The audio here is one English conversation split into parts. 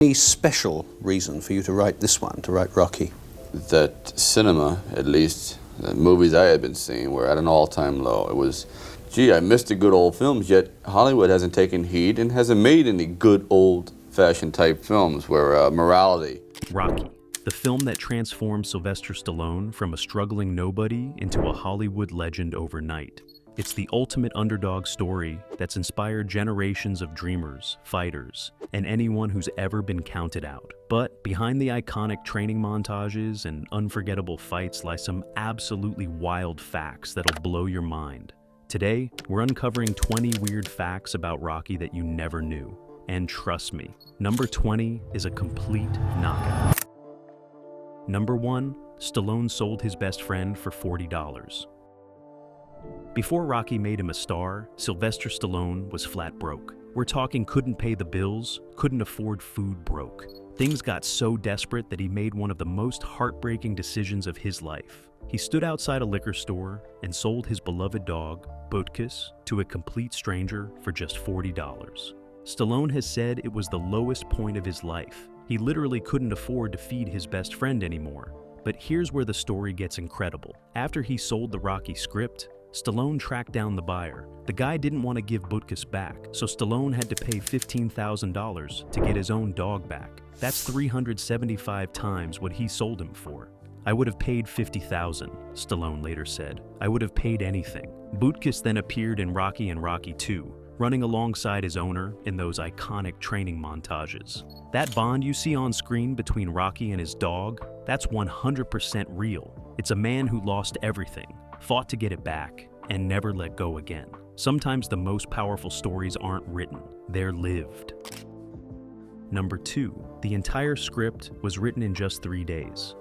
Any special reason for you to write this one, to write Rocky? That cinema, at least, the movies I had been seeing were at an all-time low. It was, gee, I missed the good old films, yet Hollywood hasn't taken heed and hasn't made any good old-fashioned type films where morality. Rocky, the film that transformed Sylvester Stallone from a struggling nobody into a Hollywood legend overnight. It's the ultimate underdog story that's inspired generations of dreamers, fighters, and anyone who's ever been counted out. But behind the iconic training montages and unforgettable fights lie some absolutely wild facts that'll blow your mind. Today, we're uncovering 20 weird facts about Rocky that you never knew. And trust me, number 20 is a complete knockout. Number 1, Stallone sold his best friend for $40. Before Rocky made him a star, Sylvester Stallone was flat broke. We're talking couldn't pay the bills, couldn't afford food, broke. Things got so desperate that he made one of the most heartbreaking decisions of his life. He stood outside a liquor store and sold his beloved dog, Butkus, to a complete stranger for just $40. Stallone has said it was the lowest point of his life. He literally couldn't afford to feed his best friend anymore. But here's where the story gets incredible. After he sold the Rocky script, Stallone tracked down the buyer. The guy didn't want to give Butkus back, so Stallone had to pay $15,000 to get his own dog back. That's 375 times what he sold him for. "I would have paid $50,000, Stallone later said. "I would have paid anything." Butkus then appeared in Rocky and Rocky II, running alongside his owner in those iconic training montages. That bond you see on screen between Rocky and his dog, that's 100% real. It's a man who lost everything, fought to get it back, and never let go again. Sometimes the most powerful stories aren't written, they're lived. Number 2, the entire script was written in just 3 days.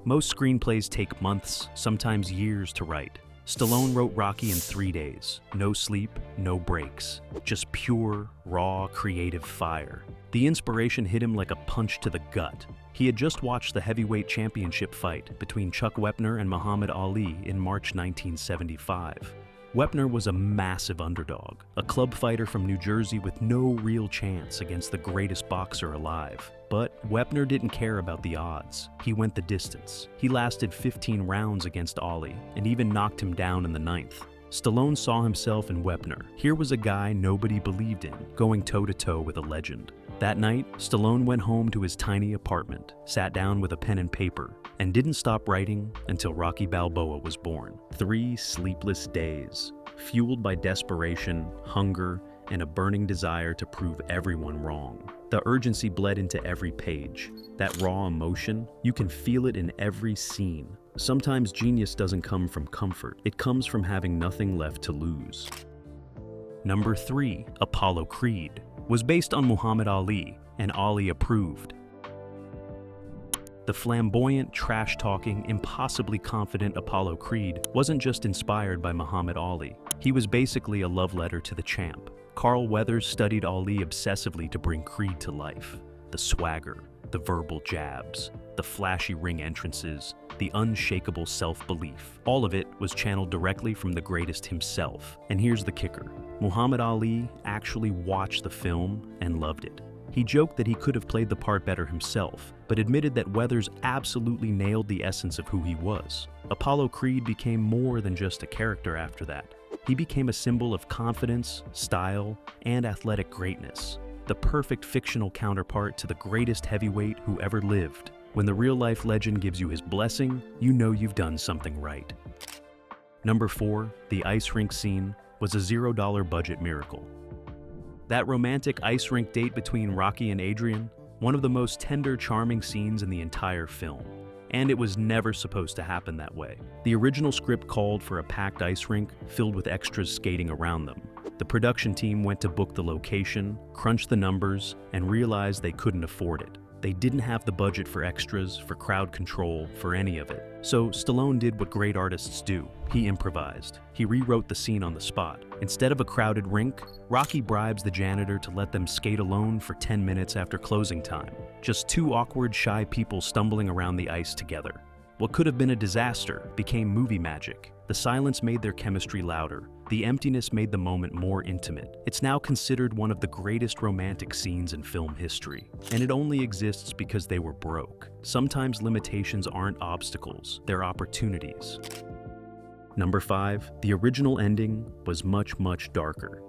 Most screenplays take months, sometimes years to write. Stallone wrote Rocky in 3 days. No sleep, no breaks. Just pure, raw, creative fire. The inspiration hit him like a punch to the gut. He had just watched the heavyweight championship fight between Chuck Wepner and Muhammad Ali in March 1975. Wepner was a massive underdog, a club fighter from New Jersey with no real chance against the greatest boxer alive. But Wepner didn't care about the odds. He went the distance. He lasted 15 rounds against Ali and even knocked him down in the 9th. Stallone saw himself in Wepner. Here was a guy nobody believed in, going toe-to-toe with a legend. That night, Stallone went home to his tiny apartment, sat down with a pen and paper, and didn't stop writing until Rocky Balboa was born. 3 sleepless days, fueled by desperation, hunger, and a burning desire to prove everyone wrong. The urgency bled into every page. That raw emotion, you can feel it in every scene. Sometimes genius doesn't come from comfort. It comes from having nothing left to lose. Number 3, Apollo Creed, was based on Muhammad Ali, and Ali approved. The flamboyant, trash-talking, impossibly confident Apollo Creed wasn't just inspired by Muhammad Ali. He was basically a love letter to the champ. Carl Weathers studied Ali obsessively to bring Creed to life. The swagger, the verbal jabs, the flashy ring entrances, the unshakable self-belief. All of it was channeled directly from the greatest himself. And here's the kicker. Muhammad Ali actually watched the film and loved it. He joked that he could have played the part better himself, but admitted that Weathers absolutely nailed the essence of who he was. Apollo Creed became more than just a character after that. He became a symbol of confidence, style, and athletic greatness. The perfect fictional counterpart to the greatest heavyweight who ever lived. When the real-life legend gives you his blessing, you know you've done something right. Number 4, the ice rink scene was a $0 budget miracle. That romantic ice rink date between Rocky and Adrian, one of the most tender, charming scenes in the entire film. And it was never supposed to happen that way. The original script called for a packed ice rink filled with extras skating around them. The production team went to book the location, crunched the numbers, and realized they couldn't afford it. They didn't have the budget for extras, for crowd control, for any of it. So Stallone did what great artists do. He improvised. He rewrote the scene on the spot. Instead of a crowded rink, Rocky bribes the janitor to let them skate alone for 10 minutes after closing time. Just 2 awkward, shy people stumbling around the ice together. What could have been a disaster became movie magic. The silence made their chemistry louder. The emptiness made the moment more intimate. It's now considered one of the greatest romantic scenes in film history, and it only exists because they were broke. Sometimes limitations aren't obstacles, they're opportunities. Number 5, the original ending was much, much darker.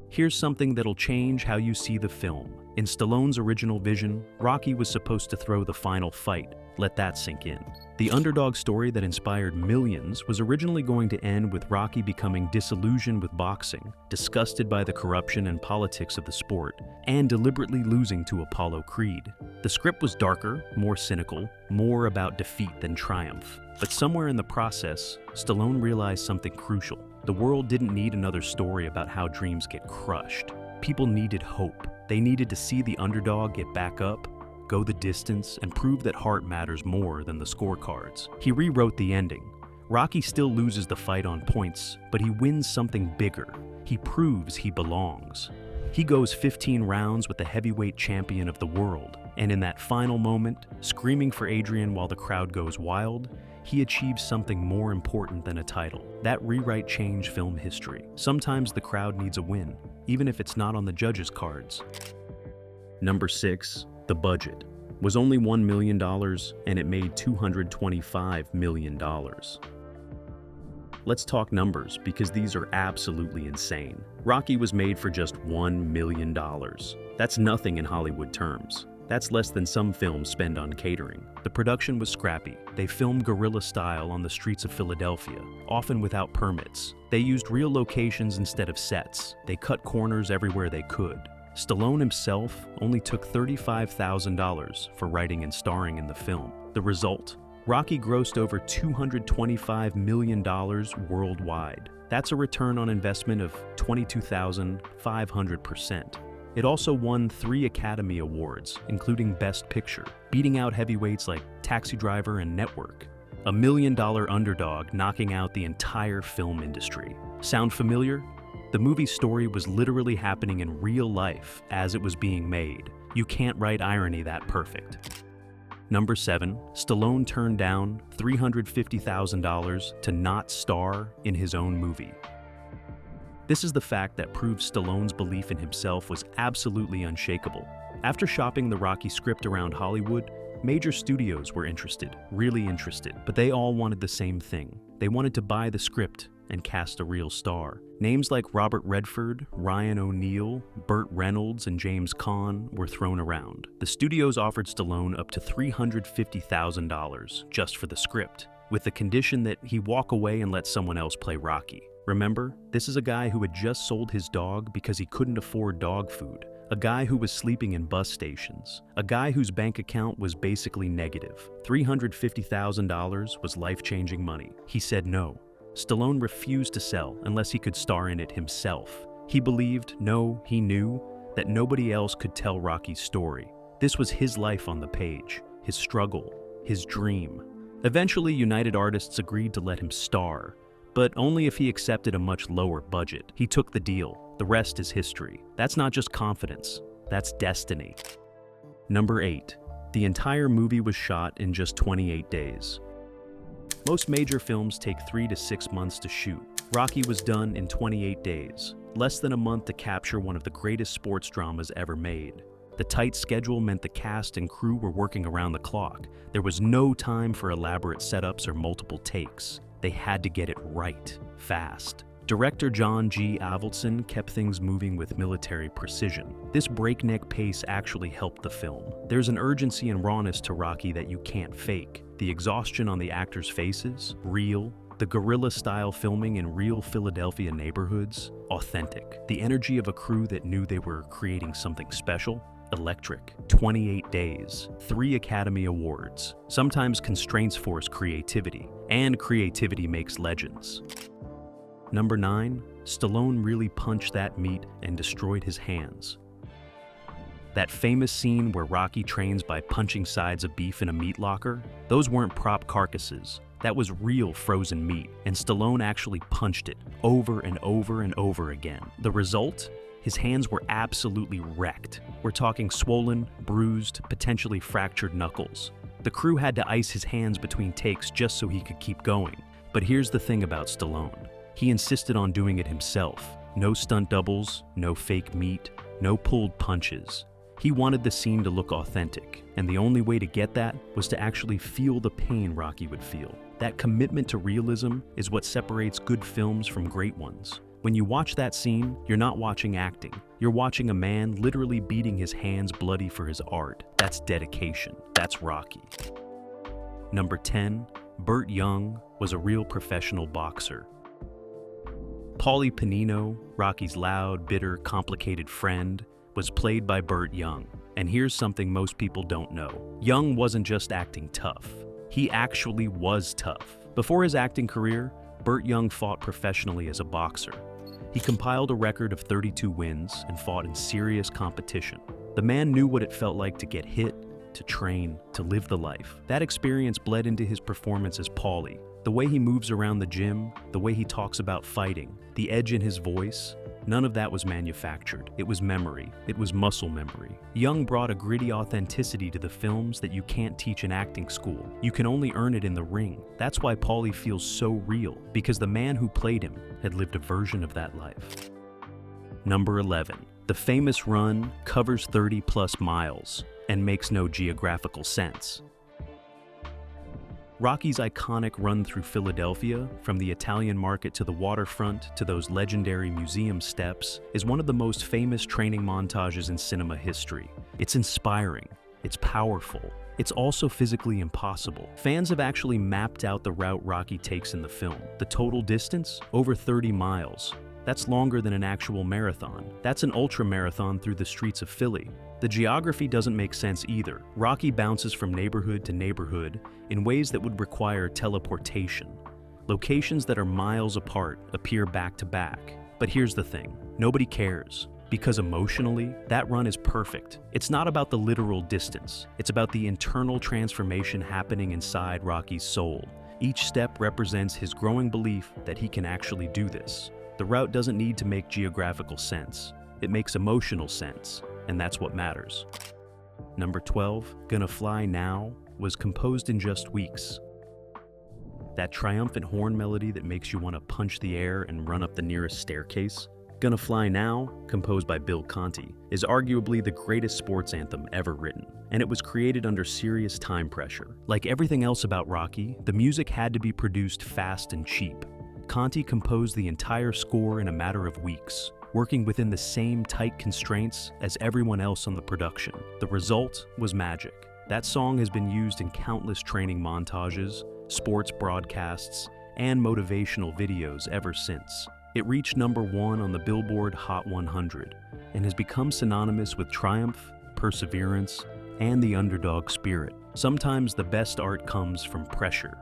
Here's something that'll change how you see the film. In Stallone's original vision, Rocky was supposed to throw the final fight. Let that sink in. The underdog story that inspired millions was originally going to end with Rocky becoming disillusioned with boxing, disgusted by the corruption and politics of the sport, and deliberately losing to Apollo Creed. The script was darker, more cynical, more about defeat than triumph. But somewhere in the process, Stallone realized something crucial. The world didn't need another story about how dreams get crushed. People needed hope. They needed to see the underdog get back up, go the distance, and prove that heart matters more than the scorecards. He rewrote the ending. Rocky still loses the fight on points, but he wins something bigger. He proves he belongs. He goes 15 rounds with the heavyweight champion of the world, and in that final moment, screaming for Adrian while the crowd goes wild, he achieves something more important than a title. That rewrite changed film history. Sometimes the crowd needs a win, even if it's not on the judges' cards. Number 6, the budget was only $1 million, and it made $225 million. Let's talk numbers, because these are absolutely insane. Rocky was made for just $1 million. That's nothing in Hollywood terms. That's less than some films spend on catering. The production was scrappy. They filmed guerrilla style on the streets of Philadelphia, often without permits. They used real locations instead of sets. They cut corners everywhere they could. Stallone himself only took $35,000 for writing and starring in the film. The result? Rocky grossed over $225 million worldwide. That's a return on investment of 22,500%. It also won 3 Academy Awards, including Best Picture, beating out heavyweights like Taxi Driver and Network. $1 million underdog knocking out the entire film industry. Sound familiar? The movie's story was literally happening in real life as it was being made. You can't write irony that perfect. Number 7, Stallone turned down $350,000 to not star in his own movie. This is the fact that proves Stallone's belief in himself was absolutely unshakable. After shopping the Rocky script around Hollywood, major studios were interested, really interested, but they all wanted the same thing. They wanted to buy the script and cast a real star. Names like Robert Redford, Ryan O'Neal, Burt Reynolds, and James Caan were thrown around. The studios offered Stallone up to $350,000 just for the script, with the condition that he walk away and let someone else play Rocky. Remember, this is a guy who had just sold his dog because he couldn't afford dog food, a guy who was sleeping in bus stations, a guy whose bank account was basically negative. $350,000 was life-changing money. He said no. Stallone refused to sell unless he could star in it himself. He believed, no, he knew, that nobody else could tell Rocky's story. This was his life on the page, his struggle, his dream. Eventually, United Artists agreed to let him star, but only if he accepted a much lower budget. He took the deal. The rest is history. That's not just confidence, that's destiny. Number 8, the entire movie was shot in just 28 days. Most major films take 3 to 6 months to shoot. Rocky was done in 28 days, less than a month to capture one of the greatest sports dramas ever made. The tight schedule meant the cast and crew were working around the clock. There was no time for elaborate setups or multiple takes. They had to get it right, fast. Director John G. Avildsen kept things moving with military precision. This breakneck pace actually helped the film. There's an urgency and rawness to Rocky that you can't fake. The exhaustion on the actors' faces, real. The guerrilla-style filming in real Philadelphia neighborhoods, authentic. The energy of a crew that knew they were creating something special, electric. 28 days, 3 Academy Awards. Sometimes constraints force creativity, and creativity makes legends. Number 9, Stallone really punched that meat and destroyed his hands. That famous scene where Rocky trains by punching sides of beef in a meat locker, those weren't prop carcasses. That was real frozen meat, and Stallone actually punched it over and over and over again. The result? His hands were absolutely wrecked. We're talking swollen, bruised, potentially fractured knuckles. The crew had to ice his hands between takes just so he could keep going. But here's the thing about Stallone. He insisted on doing it himself. No stunt doubles, no fake meat, no pulled punches. He wanted the scene to look authentic, and the only way to get that was to actually feel the pain Rocky would feel. That commitment to realism is what separates good films from great ones. When you watch that scene, you're not watching acting. You're watching a man literally beating his hands bloody for his art. That's dedication. That's Rocky. Number 10, Burt Young was a real professional boxer. Paulie Panino, Rocky's loud, bitter, complicated friend, was played by Burt Young. And here's something most people don't know. Young wasn't just acting tough. He actually was tough. Before his acting career, Burt Young fought professionally as a boxer. He compiled a record of 32 wins and fought in serious competition. The man knew what it felt like to get hit, to train, to live the life. That experience bled into his performance as Paulie. The way he moves around the gym, the way he talks about fighting, the edge in his voice, none of that was manufactured. It was memory. It was muscle memory. Young brought a gritty authenticity to the films that you can't teach in acting school. You can only earn it in the ring. That's why Paulie feels so real, because the man who played him had lived a version of that life. Number 11. The famous run covers 30+ miles and makes no geographical sense. Rocky's iconic run through Philadelphia, from the Italian market to the waterfront to those legendary museum steps, is one of the most famous training montages in cinema history. It's inspiring, it's powerful, it's also physically impossible. Fans have actually mapped out the route Rocky takes in the film. The total distance? Over 30 miles. That's longer than an actual marathon. That's an ultra-marathon through the streets of Philly. The geography doesn't make sense either. Rocky bounces from neighborhood to neighborhood in ways that would require teleportation. Locations that are miles apart appear back to back. But here's the thing, nobody cares. Because emotionally, that run is perfect. It's not about the literal distance. It's about the internal transformation happening inside Rocky's soul. Each step represents his growing belief that he can actually do this. The route doesn't need to make geographical sense. It makes emotional sense, and that's what matters. Number 12, Gonna Fly Now, was composed in just weeks. That triumphant horn melody that makes you want to punch the air and run up the nearest staircase? Gonna Fly Now, composed by Bill Conti, is arguably the greatest sports anthem ever written, and it was created under serious time pressure. Like everything else about Rocky, the music had to be produced fast and cheap. Conti composed the entire score in a matter of weeks, working within the same tight constraints as everyone else on the production. The result was magic. That song has been used in countless training montages, sports broadcasts, and motivational videos ever since. It reached number 1 on the Billboard Hot 100 and has become synonymous with triumph, perseverance, and the underdog spirit. Sometimes the best art comes from pressure.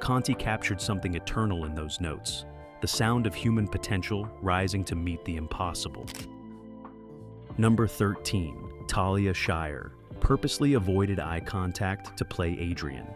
Conti captured something eternal in those notes, the sound of human potential rising to meet the impossible. Number 13, Talia Shire, purposely avoided eye contact to play Adrian.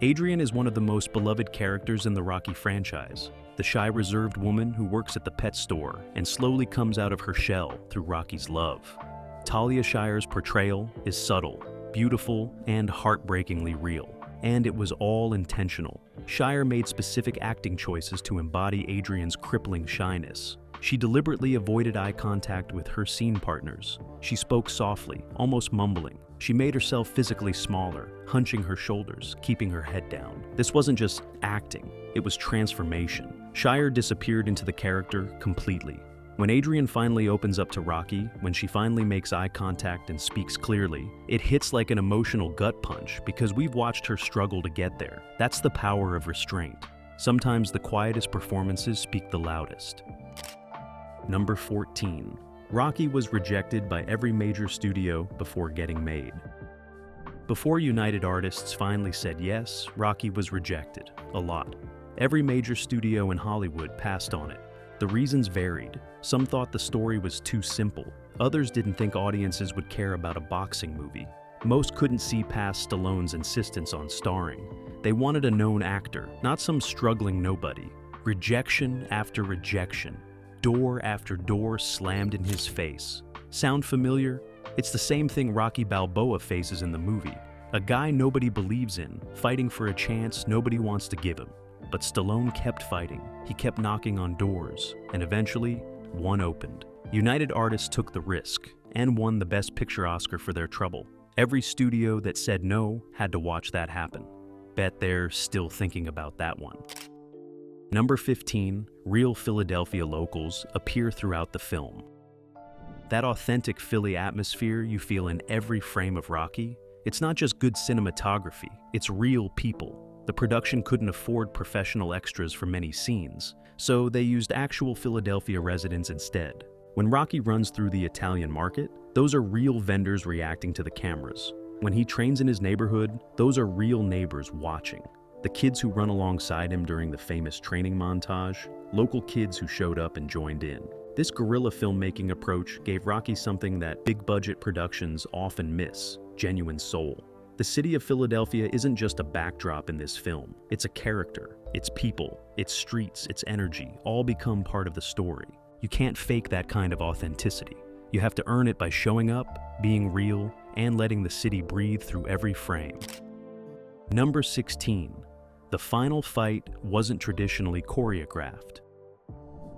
Adrian is one of the most beloved characters in the Rocky franchise, the shy, reserved woman who works at the pet store and slowly comes out of her shell through Rocky's love. Talia Shire's portrayal is subtle, beautiful, and heartbreakingly real. And it was all intentional. Shire made specific acting choices to embody Adrian's crippling shyness. She deliberately avoided eye contact with her scene partners. She spoke softly, almost mumbling. She made herself physically smaller, hunching her shoulders, keeping her head down. This wasn't just acting, it was transformation. Shire disappeared into the character completely. When Adrian finally opens up to Rocky, when she finally makes eye contact and speaks clearly, it hits like an emotional gut punch because we've watched her struggle to get there. That's the power of restraint. Sometimes the quietest performances speak the loudest. Number 14. Rocky was rejected by every major studio before getting made. Before United Artists finally said yes, Rocky was rejected, a lot. Every major studio in Hollywood passed on it. The reasons varied. Some thought the story was too simple. Others didn't think audiences would care about a boxing movie. Most couldn't see past Stallone's insistence on starring. They wanted a known actor, not some struggling nobody. Rejection after rejection. Door after door slammed in his face. Sound familiar? It's the same thing Rocky Balboa faces in the movie. A guy nobody believes in, fighting for a chance nobody wants to give him. But Stallone kept fighting. He kept knocking on doors, and eventually, one opened. United Artists took the risk and won the Best Picture Oscar for their trouble. Every studio that said no had to watch that happen. Bet they're still thinking about that one. Number 15, real Philadelphia locals appear throughout the film. That authentic Philly atmosphere you feel in every frame of Rocky, it's not just good cinematography, it's real people. The production couldn't afford professional extras for many scenes, so they used actual Philadelphia residents instead. When Rocky runs through the Italian market, those are real vendors reacting to the cameras. When he trains in his neighborhood, those are real neighbors watching. The kids who run alongside him during the famous training montage, local kids who showed up and joined in. This guerrilla filmmaking approach gave Rocky something that big-budget productions often miss: genuine soul. The city of Philadelphia isn't just a backdrop in this film. It's a character, its people, its streets, its energy, all become part of the story. You can't fake that kind of authenticity. You have to earn it by showing up, being real, and letting the city breathe through every frame. Number 16. The final fight wasn't traditionally choreographed.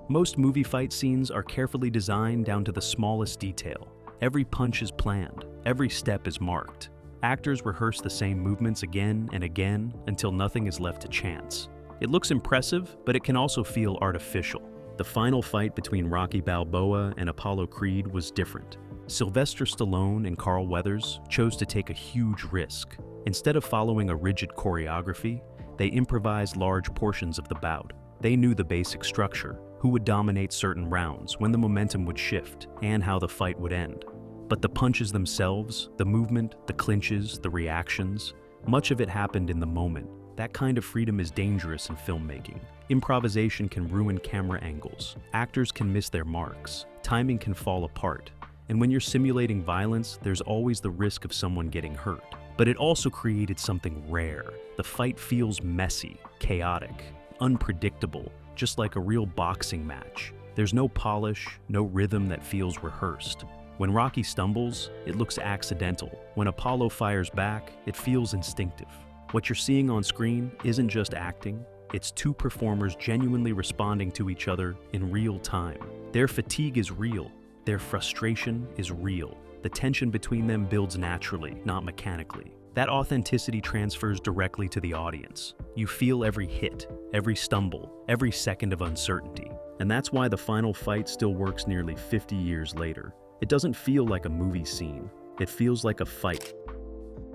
Most movie fight scenes are carefully designed down to the smallest detail. Every punch is planned, every step is marked. Actors rehearse the same movements again and again until nothing is left to chance. It looks impressive, but it can also feel artificial. The final fight between Rocky Balboa and Apollo Creed was different. Sylvester Stallone and Carl Weathers chose to take a huge risk. Instead of following a rigid choreography, they improvised large portions of the bout. They knew the basic structure, who would dominate certain rounds, when the momentum would shift, and how the fight would end. But the punches themselves, the movement, the clinches, the reactions, much of it happened in the moment. That kind of freedom is dangerous in filmmaking. Improvisation can ruin camera angles. Actors can miss their marks. Timing can fall apart. And when you're simulating violence, there's always the risk of someone getting hurt. But it also created something rare. The fight feels messy, chaotic, unpredictable, just like a real boxing match. There's no polish, no rhythm that feels rehearsed. When Rocky stumbles, it looks accidental. When Apollo fires back, it feels instinctive. What you're seeing on screen isn't just acting, it's two performers genuinely responding to each other in real time. Their fatigue is real, their frustration is real. The tension between them builds naturally, not mechanically. That authenticity transfers directly to the audience. You feel every hit, every stumble, every second of uncertainty. And that's why the final fight still works nearly 50 years later. It doesn't feel like a movie scene. It feels like a fight.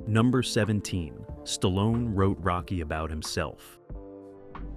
Number 17. Stallone wrote Rocky about himself.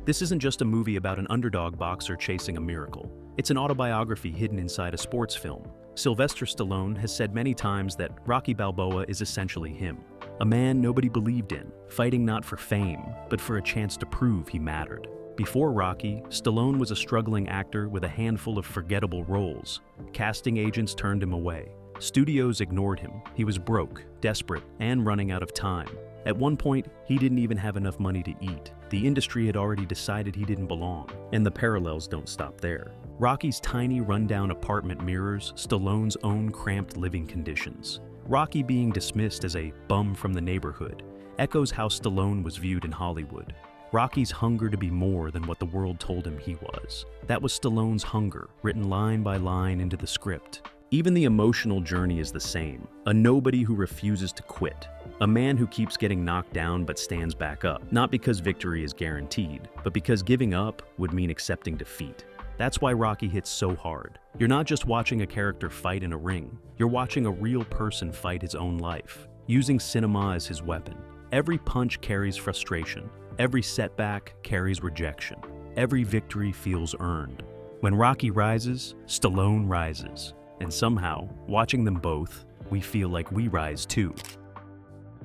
This isn't just a movie about an underdog boxer chasing a miracle. It's an autobiography hidden inside a sports film. Sylvester Stallone has said many times that Rocky Balboa is essentially him. A man nobody believed in, fighting not for fame, but for a chance to prove he mattered. Before Rocky, Stallone was a struggling actor with a handful of forgettable roles. Casting agents turned him away. Studios ignored him. He was broke, desperate, and running out of time. At one point, he didn't even have enough money to eat. The industry had already decided he didn't belong, and the parallels don't stop there. Rocky's tiny, rundown apartment mirrors Stallone's own cramped living conditions. Rocky being dismissed as a bum from the neighborhood echoes how Stallone was viewed in Hollywood. Rocky's hunger to be more than what the world told him he was. That was Stallone's hunger, written line by line into the script. Even the emotional journey is the same. A nobody who refuses to quit. A man who keeps getting knocked down but stands back up. Not because victory is guaranteed, but because giving up would mean accepting defeat. That's why Rocky hits so hard. You're not just watching a character fight in a ring. You're watching a real person fight his own life, using cinema as his weapon. Every punch carries frustration. Every setback carries rejection. Every victory feels earned. When Rocky rises, Stallone rises. And somehow, watching them both, we feel like we rise too.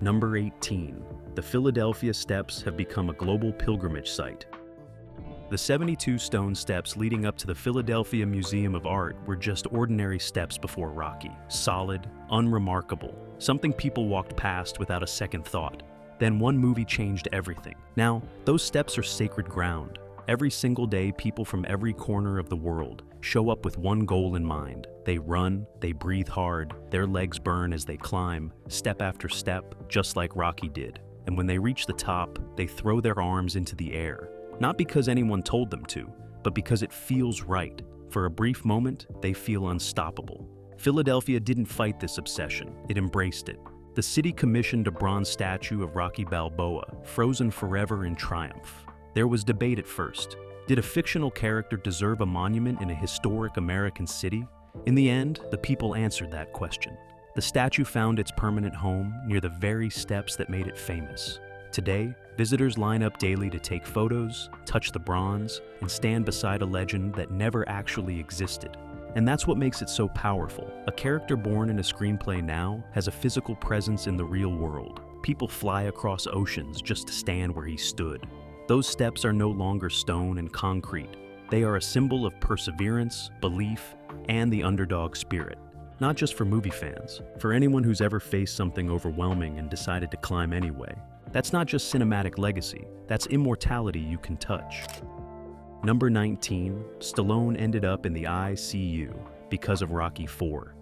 Number 18. The Philadelphia Steps have become a global pilgrimage site. The 72 stone steps leading up to the Philadelphia Museum of Art were just ordinary steps before Rocky. Solid, unremarkable, something people walked past without a second thought. Then one movie changed everything. Now, those steps are sacred ground. Every single day, people from every corner of the world show up with one goal in mind. They run, they breathe hard, their legs burn as they climb, step after step, just like Rocky did. And when they reach the top, they throw their arms into the air. Not because anyone told them to, but because it feels right. For a brief moment, they feel unstoppable. Philadelphia didn't fight this obsession, it embraced it. The city commissioned a bronze statue of Rocky Balboa, frozen forever in triumph. There was debate at first. Did a fictional character deserve a monument in a historic American city? In the end, the people answered that question. The statue found its permanent home near the very steps that made it famous. Today, visitors line up daily to take photos, touch the bronze, and stand beside a legend that never actually existed. And that's what makes it so powerful. A character born in a screenplay now has a physical presence in the real world. People fly across oceans just to stand where he stood. Those steps are no longer stone and concrete. They are a symbol of perseverance, belief, and the underdog spirit. Not just for movie fans, for anyone who's ever faced something overwhelming and decided to climb anyway. That's not just cinematic legacy, that's immortality you can touch. Number 19, Stallone ended up in the ICU because of Rocky IV.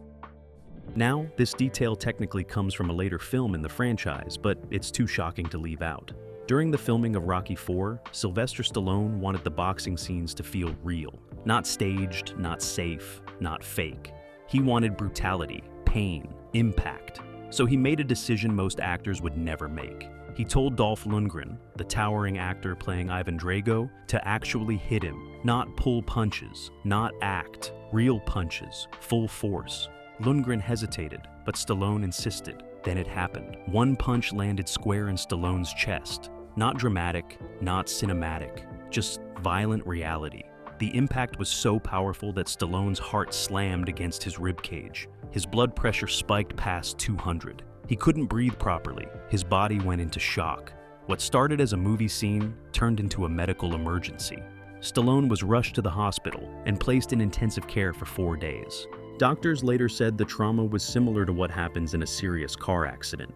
Now, this detail technically comes from a later film in the franchise, but it's too shocking to leave out. During the filming of Rocky IV, Sylvester Stallone wanted the boxing scenes to feel real. Not staged, not safe, not fake. He wanted brutality, pain, impact. So he made a decision most actors would never make. He told Dolph Lundgren, the towering actor playing Ivan Drago, to actually hit him, not pull punches, not act, real punches, full force. Lundgren hesitated, but Stallone insisted. Then it happened. One punch landed square in Stallone's chest. Not dramatic, not cinematic, just violent reality. The impact was so powerful that Stallone's heart slammed against his ribcage. His blood pressure spiked past 200. He couldn't breathe properly. His body went into shock. What started as a movie scene turned into a medical emergency. Stallone was rushed to the hospital and placed in intensive care for 4 days. Doctors later said the trauma was similar to what happens in a serious car accident.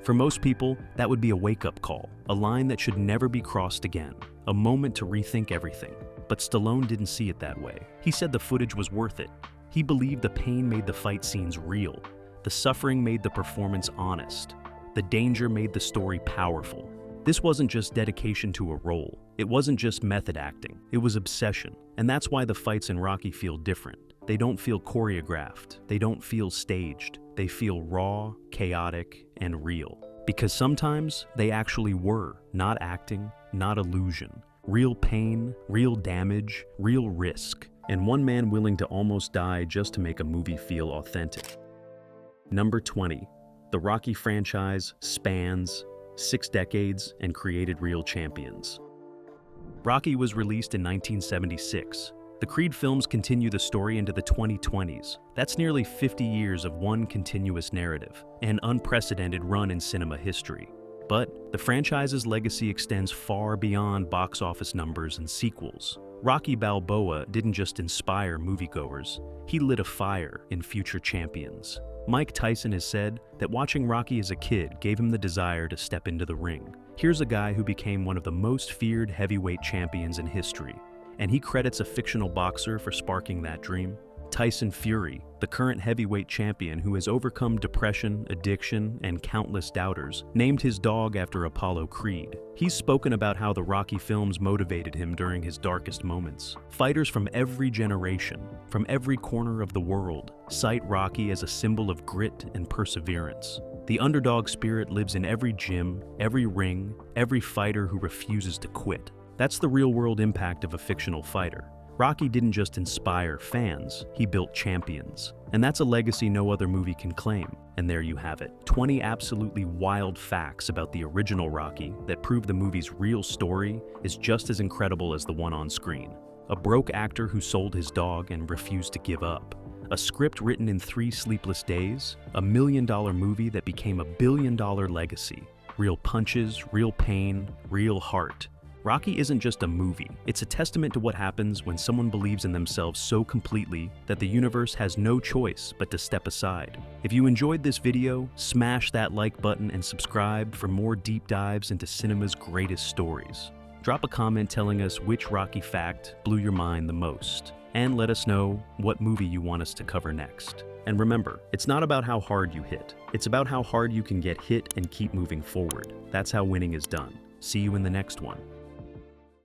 For most people, that would be a wake-up call, a line that should never be crossed again, a moment to rethink everything. But Stallone didn't see it that way. He said the footage was worth it. He believed the pain made the fight scenes real. The suffering made the performance honest. The danger made the story powerful. This wasn't just dedication to a role. It wasn't just method acting. It was obsession. And that's why the fights in Rocky feel different. They don't feel choreographed. They don't feel staged. They feel raw, chaotic, and real. Because sometimes they actually were, not acting, not illusion. Real pain, real damage, real risk. And one man willing to almost die just to make a movie feel authentic. Number 20. The Rocky franchise spans 6 decades and created real champions. Rocky was released in 1976. The Creed films continue the story into the 2020s. That's nearly 50 years of one continuous narrative, an unprecedented run in cinema history. But the franchise's legacy extends far beyond box office numbers and sequels. Rocky Balboa didn't just inspire moviegoers, he lit a fire in future champions. Mike Tyson has said that watching Rocky as a kid gave him the desire to step into the ring. Here's a guy who became one of the most feared heavyweight champions in history, and he credits a fictional boxer for sparking that dream. Tyson Fury, the current heavyweight champion who has overcome depression, addiction, and countless doubters, named his dog after Apollo Creed. He's spoken about how the Rocky films motivated him during his darkest moments. Fighters from every generation, from every corner of the world, cite Rocky as a symbol of grit and perseverance. The underdog spirit lives in every gym, every ring, every fighter who refuses to quit. That's the real-world impact of a fictional fighter. Rocky didn't just inspire fans, he built champions. And that's a legacy no other movie can claim. And there you have it. 20 absolutely wild facts about the original Rocky that prove the movie's real story is just as incredible as the one on screen. A broke actor who sold his dog and refused to give up. A script written in 3 sleepless days. A $1 million movie that became a $1 billion legacy. Real punches, real pain, real heart. Rocky isn't just a movie, it's a testament to what happens when someone believes in themselves so completely that the universe has no choice but to step aside. If you enjoyed this video, smash that like button and subscribe for more deep dives into cinema's greatest stories. Drop a comment telling us which Rocky fact blew your mind the most, and let us know what movie you want us to cover next. And remember, it's not about how hard you hit, it's about how hard you can get hit and keep moving forward. That's how winning is done. See you in the next one.